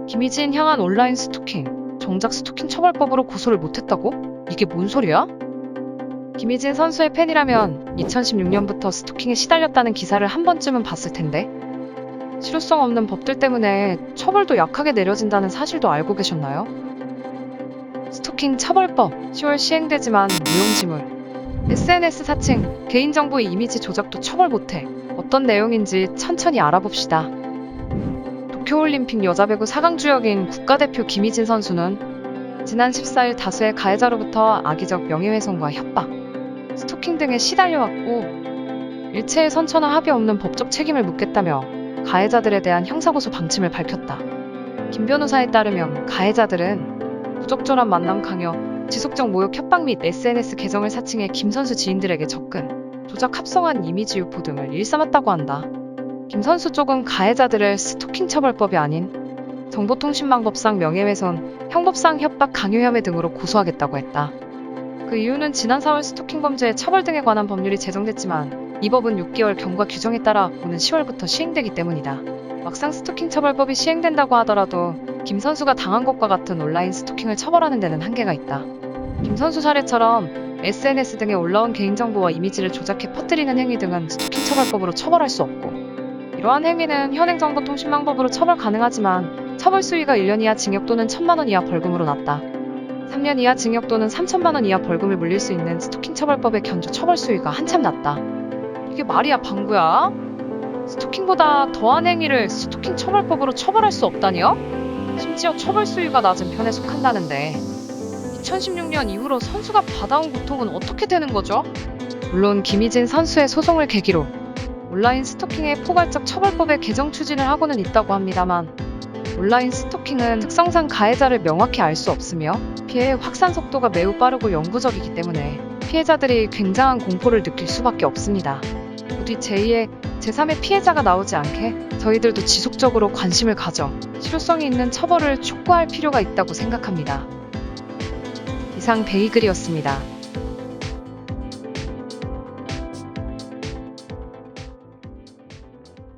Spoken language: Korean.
김희진 향한 온라인 스토킹. 정작 스토킹 처벌법으로 고소를 못했다고? 이게 뭔 소리야? 김희진 선수의 팬이라면 2016년부터 스토킹에 시달렸다는 기사를 한 번쯤은 봤을 텐데 실효성 없는 법들 때문에 처벌도 약하게 내려진다는 사실도 알고 계셨나요? 스토킹 처벌법 10월 시행되지만 무용지물 SNS 사칭, 개인정보 이미지 조작도 처벌 못해. 어떤 내용인지 천천히 알아봅시다. 도쿄올림픽 여자배구 4강 주역인 국가대표 김희진 선수는 지난 14일 다수의 가해자로부터 악의적 명예훼손과 협박, 스토킹 등에 시달려왔고 일체의 선처나 합의 없는 법적 책임을 묻겠다며 가해자들에 대한 형사고소 방침을 밝혔다. 김 변호사에 따르면 가해자들은 부적절한 만남 강요, 지속적 모욕 협박 및 SNS 계정을 사칭해 김 선수 지인들에게 접근, 조작 합성한 이미지 유포 등을 일삼았다고 한다. 김 선수 쪽은 가해자들을 스토킹 처벌법이 아닌 정보통신망법상 명예훼손, 형법상 협박 강요 혐의 등으로 고소하겠다고 했다. 그 이유는 지난 4월 스토킹 범죄 처벌 등에 관한 법률이 제정됐지만 이 법은 6개월 경과 규정에 따라 오는 10월부터 시행되기 때문이다. 막상 스토킹 처벌법이 시행된다고 하더라도 김 선수가 당한 것과 같은 온라인 스토킹을 처벌하는 데는 한계가 있다. 김 선수 사례처럼 SNS 등에 올라온 개인정보와 이미지를 조작해 퍼뜨리는 행위 등은 스토킹 처벌법으로 처벌할 수 없고 이러한 행위는 현행정보통신망법으로 처벌 가능하지만 처벌 수위가 1년 이하 징역 또는 1,000만 원 이하 벌금으로 낮다. 3년 이하 징역 또는 3,000만 원 이하 벌금을 물릴 수 있는 스토킹 처벌법의 견주 처벌 수위가 한참 낮다. 이게 말이야 방구야? 스토킹보다 더한 행위를 스토킹 처벌법으로 처벌할 수 없다니요? 심지어 처벌 수위가 낮은 편에 속한다는데 2016년 이후로 선수가 받아온 고통은 어떻게 되는 거죠? 물론 김희진 선수의 소송을 계기로 온라인 스토킹의 포괄적 처벌법의 개정 추진을 하고는 있다고 합니다만 온라인 스토킹은 특성상 가해자를 명확히 알 수 없으며 피해의 확산 속도가 매우 빠르고 영구적이기 때문에 피해자들이 굉장한 공포를 느낄 수밖에 없습니다. 부디 제2의, 제3의 피해자가 나오지 않게 저희들도 지속적으로 관심을 가져 실효성이 있는 처벌을 촉구할 필요가 있다고 생각합니다. 이상 베이글이었습니다.